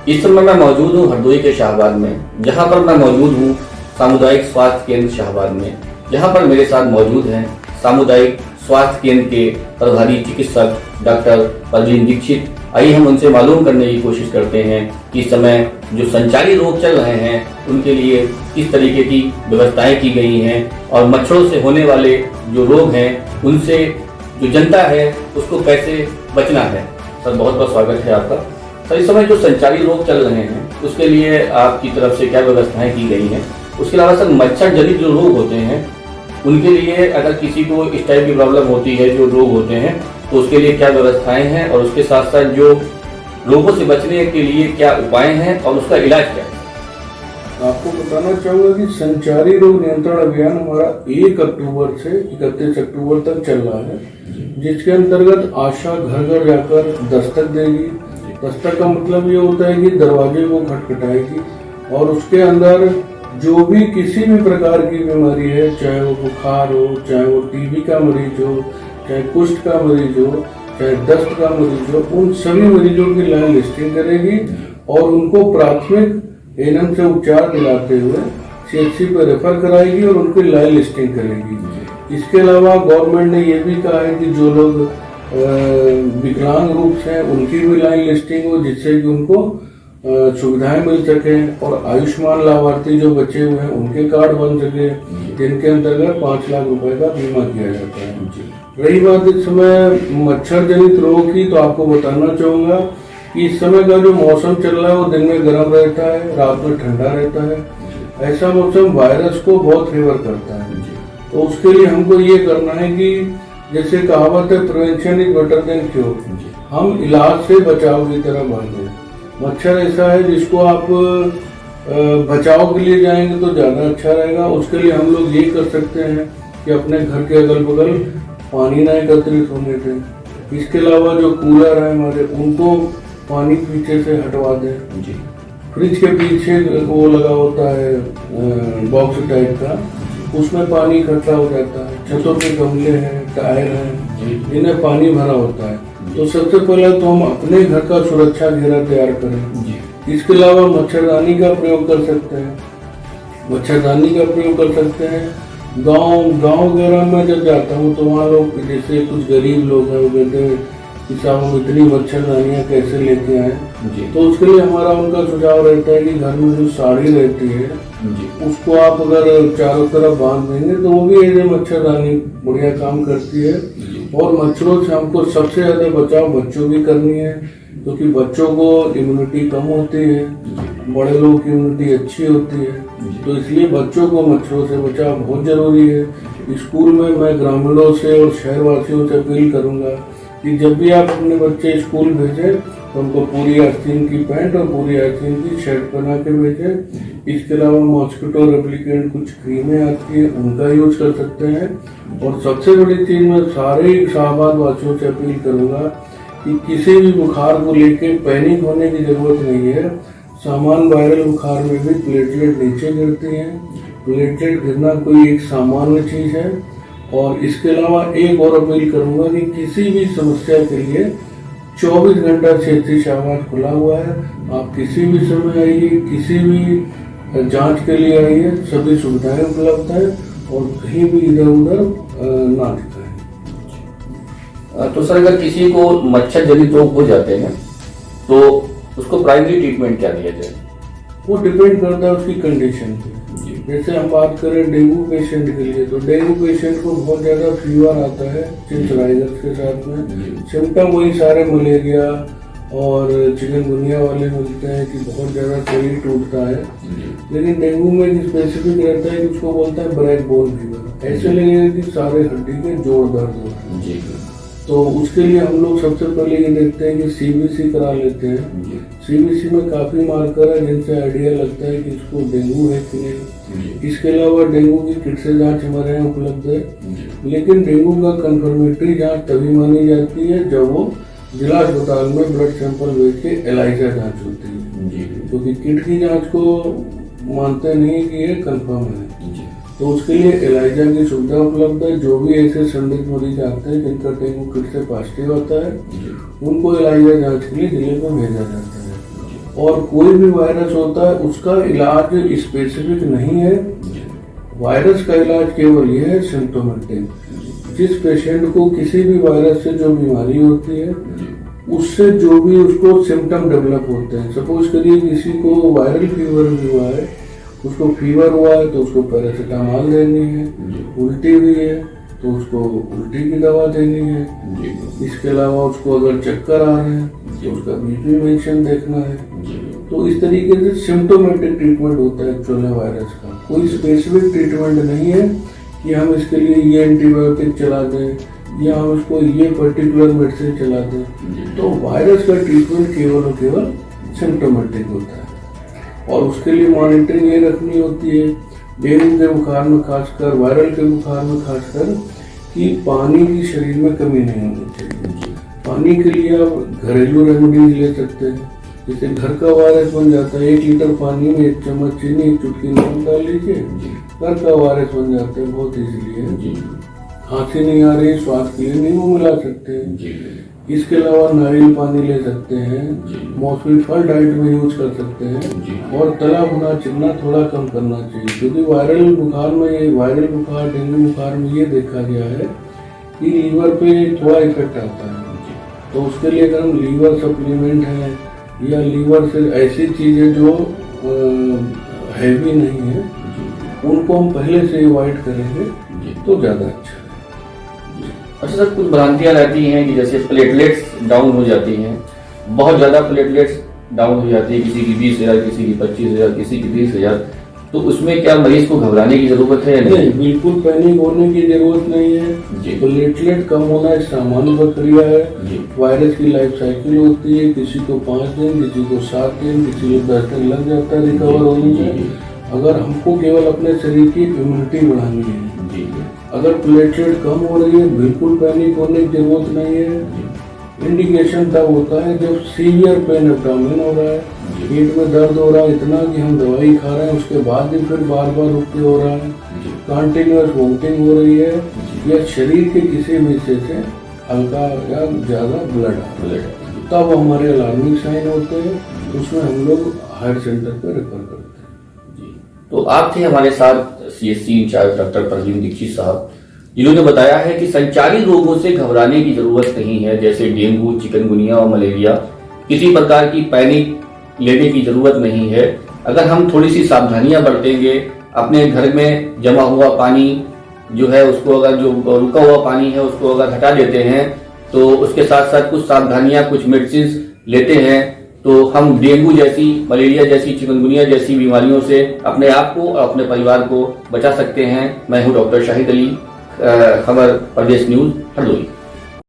इस समय मैं मौजूद हूँ हरदोई के शाहबाद में, जहाँ पर मैं मौजूद हूँ सामुदायिक स्वास्थ्य केंद्र शाहबाद में, जहाँ पर मेरे साथ मौजूद हैं सामुदायिक स्वास्थ्य केंद्र के प्रभारी चिकित्सक डॉक्टर परवीन दीक्षित। आइए हम उनसे मालूम करने की कोशिश करते हैं कि इस समय जो संचारी रोग चल रहे हैं उनके लिए किस तरीके की व्यवस्थाएं की गई हैं और मच्छरों से होने वाले जो रोग हैं उनसे जो जनता है उसको कैसे बचना है। सर बहुत बहुत स्वागत है आपका। सर इस समय जो संचारी रोग चल रहे हैं उसके लिए आपकी तरफ से क्या व्यवस्थाएं की गई हैं? उसके अलावा सर मच्छर जनित जो रोग होते हैं उनके लिए अगर किसी को इस टाइप की प्रॉब्लम होती है, जो रोग होते हैं, तो उसके लिए क्या व्यवस्थाएं हैं और उसके साथ साथ जो रोगों से बचने के लिए क्या उपाय हैं और उसका इलाज क्या है? आपको बताना चाहूंगा कि संचारी रोग नियंत्रण अभियान हमारा 1 अक्टूबर से 31 अक्टूबर तक चल रहा है, जिसके अंतर्गत आशा घर घर जाकर दस्तक देगी। दस्तक का मतलब ये होता है कि दरवाजे को खटखटाएगी और उसके अंदर जो भी किसी भी प्रकार की बीमारी है, चाहे वो बुखार हो, चाहे वो टीबी का मरीज हो, चाहे कुष्ठ का मरीज हो, चाहे दस्त का मरीज हो, उन सभी मरीजों की लाइन लिस्टिंग करेगी और उनको प्राथमिक एनएम से उपचार दिलाते हुए सीएचसी पर रेफर कराएगी और उनकी लाइन लिस्टिंग करेगी। इसके अलावा गवर्नमेंट ने ये भी कहा है कि जो लोग विकलांग रूप से उनकी भी लाइन लिस्टिंग हो, जिससे कि उनको सुविधाएं मिल सके और आयुष्मान लाभार्थी जो बचे हुए हैं उनके कार्ड बन सके, जिनके अंतर्गत 5 लाख रुपए का बीमा किया जाता है। रही बात इस समय मच्छर जनित रोग की, तो आपको बताना चाहूंगा कि इस समय का जो मौसम चल रहा है वो दिन में गर्म रहता है, रात में ठंडा रहता है। ऐसा मौसम वायरस को बहुत फेवर करता है, तो उसके लिए हमको ये करना है कि जैसे कहावत है, prevention is better than cure. हम इलाज से बचाव की तरह बढ़ते हैं। मच्छर ऐसा है जिसको आप बचाव के लिए जाएंगे तो ज़्यादा अच्छा रहेगा। उसके लिए हम लोग ये कर सकते हैं कि अपने घर के अगल बगल पानी ना एकत्रित होने दें। इसके अलावा जो कूलर है हमारे, उनको पानी पीछे से हटवा दें। फ्रिज के पीछे वो लगा होता है बॉक्स टाइप का, उसमें पानी इकट्ठा हो जाता है। छतों पे गमले हैं, टायर हैं, इन्हें पानी भरा होता है। तो सबसे पहले तो हम अपने घर का सुरक्षा घेरा तैयार करें। इसके अलावा मच्छरदानी का प्रयोग कर सकते हैं। मच्छरदानी का प्रयोग कर सकते हैं। गांव वगैरह में जब जाता हूँ तो वहाँ लोग, जैसे कुछ गरीब लोग हैं, वो कहते हैं कि साहब हम इतनी मच्छरदानियाँ कैसे लेके आए। तो उसके लिए हमारा उनका सुझाव रहता है कि घर में जो साड़ी रहती है उसको आप अगर चारों तरफ बांध देंगे तो वो भी ऐसे मच्छरदानी बढ़िया काम करती है। और मच्छरों से हमको सबसे ज्यादा बचाव बच्चों की करनी है, क्योंकि बच्चों को इम्यूनिटी कम होती है, बड़े लोगों की इम्यूनिटी अच्छी होती है। तो इसलिए बच्चों को मच्छरों से बचाव बहुत जरूरी है। स्कूल में मैं ग्रामीणों से और शहरवासियों से अपील करूंगा कि जब भी आप अपने बच्चे स्कूल भेजें तो उनको पूरी आस्तीन की पैंट और पूरी आस्तीन की शर्ट पहना के भेजें। इसके अलावा मॉस्किटो रेप्लिकेंट कुछ क्रीमें आती है, उनका यूज कर सकते हैं। और सबसे बड़ी चीज मैं सारे शाहबाद वासियों से अपील करूंगा कि किसी भी बुखार को लेके पैनिक होने की जरूरत नहीं है। सामान्य वायरल बुखार में भी प्लेटलेट नीचे गिरती हैं। प्लेटलेट गिरना कोई एक सामान्य चीज है। और इसके अलावा एक और अपील करूंगा कि किसी भी समस्या के लिए 24 घंटा सीएचसी शाहबाद खुला हुआ है। आप किसी भी समय आइए, किसी भी जांच के लिए आइए, सभी सुविधाएं उपलब्ध है और कहीं भी इधर उधर ना दिखाएं। तो सर अगर किसी को मच्छर जनित रोग हो जाते हैं तो उसको प्राइमरी ट्रीटमेंट क्या दिया जाए? वो डिपेंड करता है उसकी कंडीशन पे। जैसे हम बात करें डेंगू पेशेंट के लिए, तो डेंगू पेशेंट को बहुत ज्यादा फीवर आता है चिंचराइजर के साथ में। सिम्टम वही सारे मलेरिया और चिकनगुनिया वाले मिलते हैं कि बहुत ज्यादा शरीर टूटता है। लेकिन डेंगू में स्पेसिफिक रहता है कि उसको बोलता है ब्लैक बोन फीवर। ऐसे लगेगा कि सारे हड्डी के जोड़ दर्द होते हैं। तो उसके लिए हम लोग सबसे पहले ये देखते हैं कि सीबीसी करा लेते हैं। सीबीसी में काफी मार्कर है जिनसे आइडिया लगता है कि इसको डेंगू है कि नहीं। इसके अलावा डेंगू की किट से जांच हमारे यहाँ उपलब्ध है। लेकिन डेंगू का कंफर्मेटरी जांच तभी मानी जाती है जब वो जिला अस्पताल में ब्लड सैंपल भेज के एलाइजा जांच होती है, क्योंकि किट की जांच को मानते नहीं कि ये कंफर्म है। तो उसके लिए एलाइजा की सुविधा उपलब्ध है। जो भी ऐसे संदिग्ध मरीज आते हैं जिनका डेंगू किट से पॉजिटिव होता है, उनको एलाइजा जांच के लिए जिले में भेजा जाता है। और कोई भी वायरस होता है उसका इलाज स्पेसिफिक नहीं है। वायरस का इलाज केवल ये है सिम्टोमेटिक। जिस पेशेंट को किसी भी वायरस से जो बीमारी होती है उससे जो भी उसको सिम्टम डेवलप होते हैं, सपोज करिए किसी को वायरल फीवर हुआ है, उसको फीवर हुआ है तो उसको पैरासीटामोल देनी है, उल्टी हुई है तो उसको उल्टी की दवा देनी है, इसके अलावा उसको अगर चक्कर आ रहे हैं तो उसका बीपी मेंशन देखना है। तो इस तरीके से सिम्टोमेटिक ट्रीटमेंट होता है एक्चुअल में वायरस का। कोई स्पेसिफिक ट्रीटमेंट नहीं है कि हम इसके लिए ये एंटीबायोटिक चला दें या हम इसको ये पर्टिकुलर मेडिसिन चला दें। तो वायरस का ट्रीटमेंट केवल और केवल सिम्टोमेटिक होता है और उसके लिए मॉनिटरिंग ये रखनी होती है, डेंगू के बुखार में खासकर, वायरल के बुखार में खासकर, कि पानी की शरीर में कमी नहीं होनी चाहिए। पानी के लिए आप घरेलू रेमेडीज ले सकते हैं, जैसे घर का वायरस बन जाता है, 1 लीटर पानी में 1 चम्मच चीनी 1 चुटकी नमक डाल लीजिए, घर का वायरस बन जाता है, बहुत इजीली है। खांसी नहीं आ रही, स्वाद के लिए नींबू मिला सकते हैं। इसके अलावा नारियल पानी ले सकते हैं, मौसमी फल डाइट में यूज कर सकते हैं और तला भुना चिकना थोड़ा कम करना चाहिए, क्योंकि वायरल बुखार में, वायरल बुखार डेंगू बुखार में ये देखा गया है कि लीवर पे थोड़ा इफेक्ट आता है। तो उसके लिए अगर हम लीवर सप्लीमेंट है या लीवर से ऐसी चीजें जो हैवी नहीं है उनको हम पहले से अवॉइड करेंगे तो ज्यादा अच्छा है। अच्छा सर, कुछ भ्रांतियां रहती हैं कि जैसे प्लेटलेट्स डाउन हो जाती हैं, बहुत ज़्यादा प्लेटलेट्स डाउन हो जाती है, किसी की 20,000, किसी की 25,000, किसी की 30,000, तो उसमें क्या मरीज को घबराने की जरूरत है? नहीं, बिल्कुल पैनिक होने की जरूरत नहीं है। प्लेटलेट कम होना एक सामान्य प्रक्रिया है। वायरस की लाइफ साइकिल होती है, किसी को 5 दिन, किसी को 7 दिन, किसी को 10 दिन लग जाता है रिकवर होने में। अगर हमको केवल अपने शरीर की इम्यूनिटी बढ़ानी है, अगर प्लेटलेट कम हो रही है बिल्कुल पैनिक होने की जरूरत नहीं है। इंडिकेशन तब होता है जब सीवियर पेन एब्डोमेन हो रहा है, पेट में दर्द हो रहा है इतना कि हम दवाई खा रहे हैं, उसके बाद भी फिर बार बार रुक के हो रहा है, कंटिन्यूअस वोमिटिंग हो रही है, या शरीर के किसी भी हिस्से से हल्का या ज्यादा ब्लड आ रहा है, तब हमारे अलार्मिंग साइन होते हैं। उसमें हम लोग हायर सेंटर पर रेफर करते हैं। तो आप थे हमारे साथ CHC incharge doctor Parveen Dikshit साहब, जिन्होंने बताया है कि संचारी रोगों से घबराने की जरूरत नहीं है, जैसे डेंगू, चिकनगुनिया और मलेरिया। किसी प्रकार की पैनिक लेने की जरूरत नहीं है। अगर हम थोड़ी सी सावधानियां बरतेंगे, अपने घर में जमा हुआ पानी जो है उसको, अगर जो रुका हुआ पानी है उसको अगर हटा देते हैं, तो उसके साथ साथ कुछ सावधानियां, कुछ मेडिसिन लेते हैं, तो हम डेंगू जैसी, मलेरिया जैसी, चिकनगुनिया जैसी बीमारियों से अपने आप को और अपने परिवार को बचा सकते हैं। मैं हूं डॉक्टर शाहिद अली, खबर प्रदेश न्यूज, हरदोई।